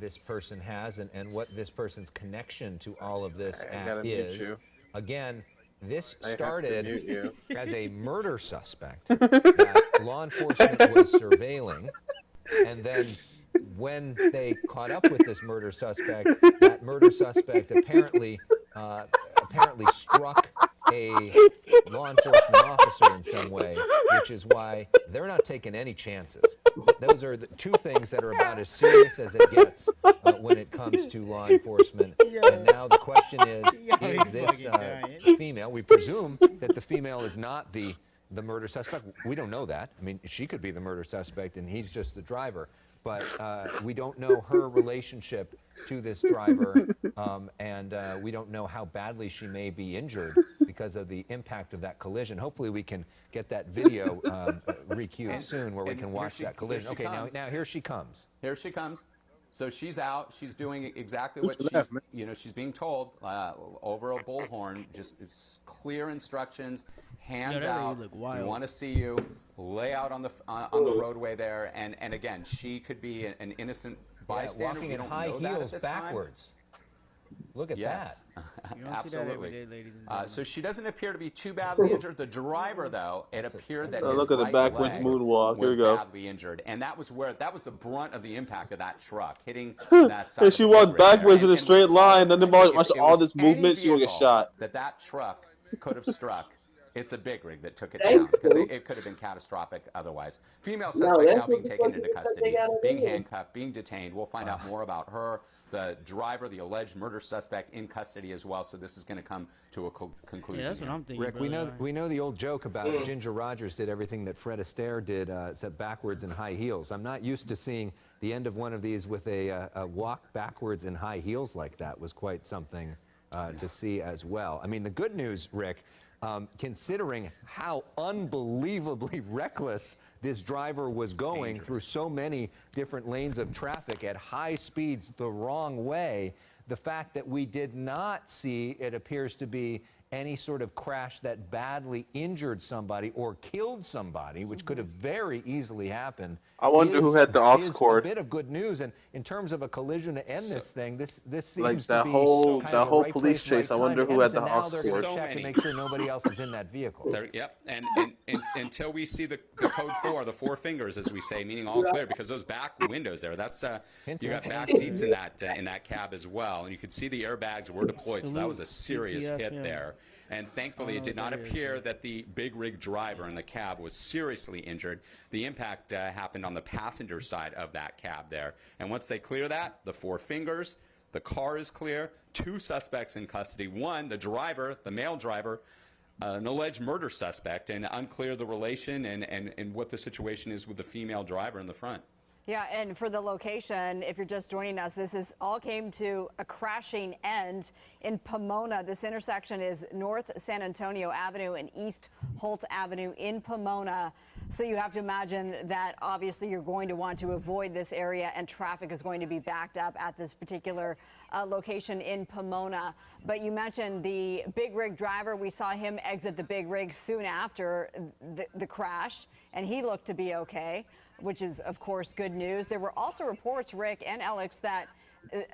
this person has and what this person's connection to all of this is. Again, this started as a murder suspect that law enforcement was surveilling, and then when they caught up with this murder suspect, that murder suspect apparently struck a law enforcement officer in some way, which is why they're not taking any chances. Those are the two things that are about as serious as it gets when it comes to law enforcement. And now the question is this female? We presume that the female is not the murder suspect. We don't know that. I mean, she could be the murder suspect and he's just the driver. But we don't know her relationship to this driver, and we don't know how badly she may be injured because of the impact of that collision. Hopefully we can get that video recued soon where we can watch that collision. Okay, now here she comes. Here she comes. So she's out. She's doing exactly what she's being told over a bullhorn. Just clear instructions. Hands out. We want to see you. Lay out on the roadway there, and again, she could be an innocent bystander. Walking in high heels backwards. Look at that. You don't Absolutely. see that every day, ladies and gentlemen. So she doesn't appear to be too badly injured. The driver, though, it appeared that his look at the right backwards leg moonwalk. Here was we go. badly injured, and that was the brunt of the impact of that truck hitting that side. And she walked backwards in a straight line, and then watch all this movement. She will get shot. That truck could have struck. It's a big rig that took it down because it could have been catastrophic otherwise. Female suspect now being taken into custody, being handcuffed, being detained. We'll find out more about her, the driver, the alleged murder suspect in custody as well. So this is going to come to a conclusion. Yeah, that's what I'm thinking. Rick, we know the old joke about Ginger Rogers did everything that Fred Astaire did, except backwards in high heels. I'm not used to seeing the end of one of these with a walk backwards in high heels like that. Was quite something to see as well. I mean, the good news, Rick, considering how unbelievably reckless this driver was going through so many different lanes of traffic at high speeds the wrong way, the fact that we did not see, it appears to be, any sort of crash that badly injured somebody or killed somebody, which could have very easily happened. I wonder who had the aux cord. A bit of good news, and in terms of a collision to end this thing, this seems Like to that be whole kind of the whole right police place, chase. right I wonder time who to had end. the So now aux they're going cord. to check and make sure nobody else is in that vehicle. Yep, and until we see the code 4, the 4 fingers, as we say, meaning all clear, because those back windows there, that's you got back seats in that cab as well, and you could see the airbags were deployed, so that was a serious hit there. And thankfully, it did not appear that the big rig driver in the cab was seriously injured. The impact happened on the passenger side of that cab there. And once they clear that, the 4 fingers, the car is clear. 2 suspects in custody. 1, the driver, the male driver, an alleged murder suspect, and unclear the relation and what the situation is with the female driver in the front. Yeah, and for the location, if you're just joining us, this all came to a crashing end in Pomona. This intersection is North San Antonio Avenue and East Holt Avenue in Pomona. So you have to imagine that obviously you're going to want to avoid this area, and traffic is going to be backed up at this particular location in Pomona. But you mentioned the big rig driver. We saw him exit the big rig soon after the crash, and he looked to be okay, which is, of course, good news. There were also reports, Rick and Alex, that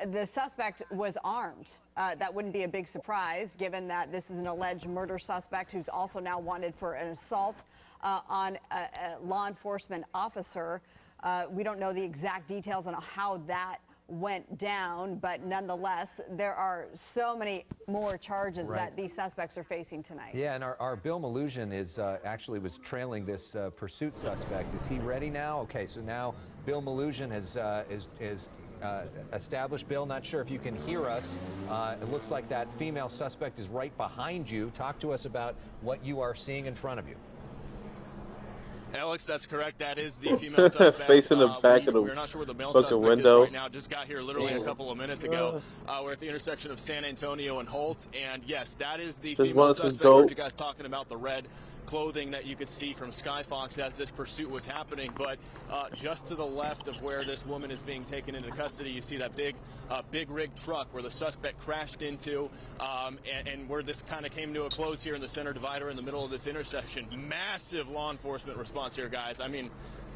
the suspect was armed. That wouldn't be a big surprise, given that this is an alleged murder suspect who's also now wanted for an assault on a law enforcement officer. We don't know the exact details on how that went down, but nonetheless, there are so many more charges that these suspects are facing tonight. Yeah, and our Bill Malusian is actually was trailing this pursuit suspect. Is he ready now? Okay, so now Bill Malusian has established. Bill, not sure if you can hear us. It looks like that female suspect is right behind you. Talk to us about what you are seeing in front of you. Alex, that's correct. That is the female suspect. Facing the back of the we're not sure where the male fucking suspect window. is right now. Just got here literally a couple of minutes ago. We're at the intersection of San Antonio and Holt, and yes, that is the female suspect. I heard you guys talking about the red clothing that you could see from Skyfox as this pursuit was happening, but just to the left of where this woman is being taken into custody, you see that big rig truck where the suspect crashed into, and where this kind of came to a close here in the center divider in the middle of this intersection. Massive law enforcement response here, guys. I mean,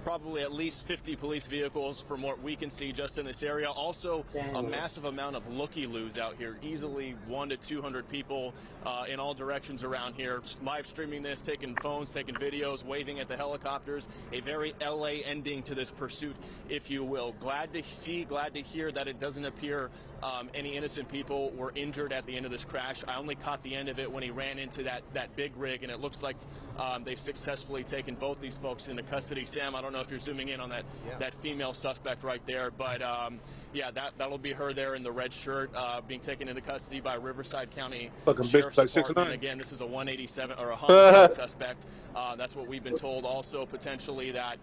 probably at least 50 police vehicles from what we can see just in this area. Also, a massive amount of looky-loos out here. Easily 100 to 200 people in all directions around here, live streaming this, taking phones, taking videos, waving at the helicopters. A very LA ending to this pursuit, if you will. Glad to see, glad to hear that it doesn't appear any innocent people were injured at the end of this crash. I only caught the end of it when he ran into that big rig, and it looks like they've successfully taken both these folks into custody. Sam, I don't know if you're zooming in on that female suspect right there, but yeah, that'll be her there in the red shirt, being taken into custody by Riverside County Sheriff's Department. Again, this is a 187 or a homicide suspect. That's what we've been told. Also, potentially that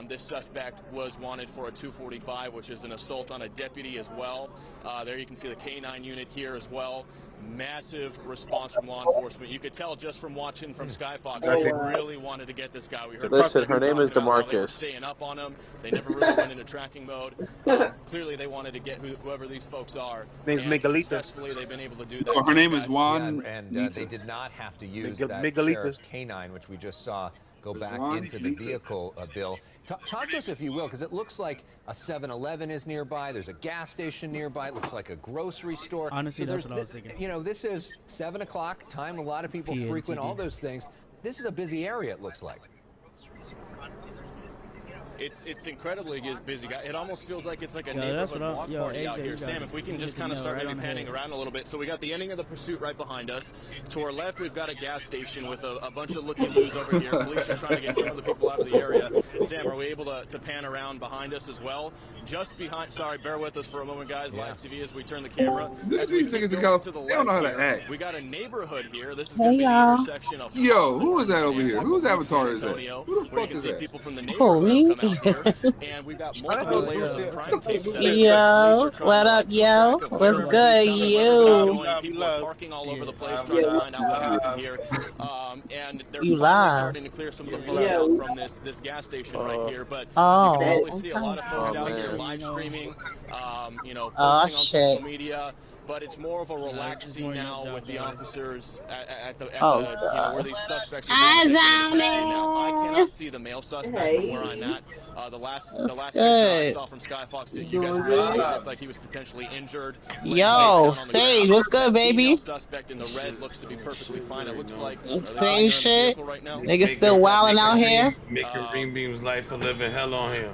this suspect was wanted for a 245, which is an assault on a deputy as well. There you can see the K9 unit here as well. Massive response from law enforcement. You could tell just from watching from Skyfox, they really wanted to get this guy. We heard Listen, her name is they were DeMarcus. staying up on him. They never really went into tracking mode. Clearly, they wanted to get whoever these folks are. Name's and Miguelita. Successfully, they've been able to do that. Oh, her name is Juan. And they did not have to use that Miguelita. sheriff's canine, which we just saw go back into the vehicle, Bill. Talk to us, if you will, because it looks like a 7-Eleven is nearby. There's a gas station nearby. It looks like a grocery store. Honestly, that's what I was thinking. You know, this is 7 o'clock, time a lot of people frequent all those things. This is a busy area, it looks like. It's incredibly busy, guy. It almost feels like it's like a neighborhood block party out here. Sam, if we can just kind of start maybe panning around a little bit. So we got the ending of the pursuit right behind us. To our left, we've got a gas station with a bunch of looky-loos over here. Police are trying to get some of the people out of the area. Sam, are we able to pan around behind us as well? Just behind, sorry, bear with us for a moment, guys. Live TV as we turn the camera. As we These niggas go to the they don't know how left to here, act. we got a neighborhood here. This is going to be the intersection of Yo, who is that over here? Whose avatar is that? Who the where you fuck can is see that? people from the neighborhood come out here. And we've got multiple layers of crime tape set. Yo, what up, yo? What's good, you? People are parking all over the place trying to find out what happened here. And they're You finally live. starting to clear some of the folks out from this gas station right here. But you Oh, can probably see a lot of folks out here live streaming, you know, posting on social media. But it's more of a relaxed scene now with the officers at the you know, where these suspects are being taken now. I cannot see the male suspect from where I'm at. The last picture I saw from Skyfox that you guys really looked like he was potentially injured. Yo, Sage, what's good, baby? Suspect in the red looks to be perfectly fine. It looks like Same shit. Niggas still wilding out here. Making Green Beam's life a living hell on him.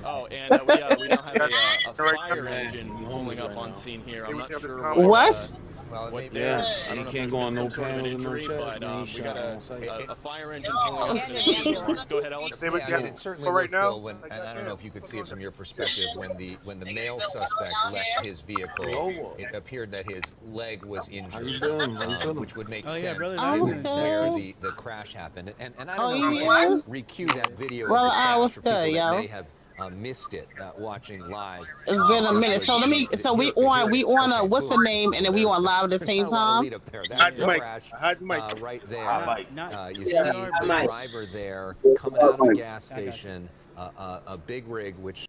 Oh, and we now have a fire engine pulling up on scene here. I'm not sure What? what Yeah, I he don't know can't if go there's on been no some sort of an panels and no injury, checks, but man. we He got shot on site. a fire engine pulling up on scene. Go ahead, Alex. Yeah, I mean, it certainly looked, Bill, when, and I don't know if you could see it from your perspective, when the male suspect left his vehicle, it appeared that his leg was injured, which would make sense where the crash happened. And I don't know if you can recue that video of the crash for people that may have missed it watching live. It's been a minute. So let me. So we on a what's the name, and then we on live at the same time. That's the crash right there. You see the driver there coming out of the gas station, a big rig which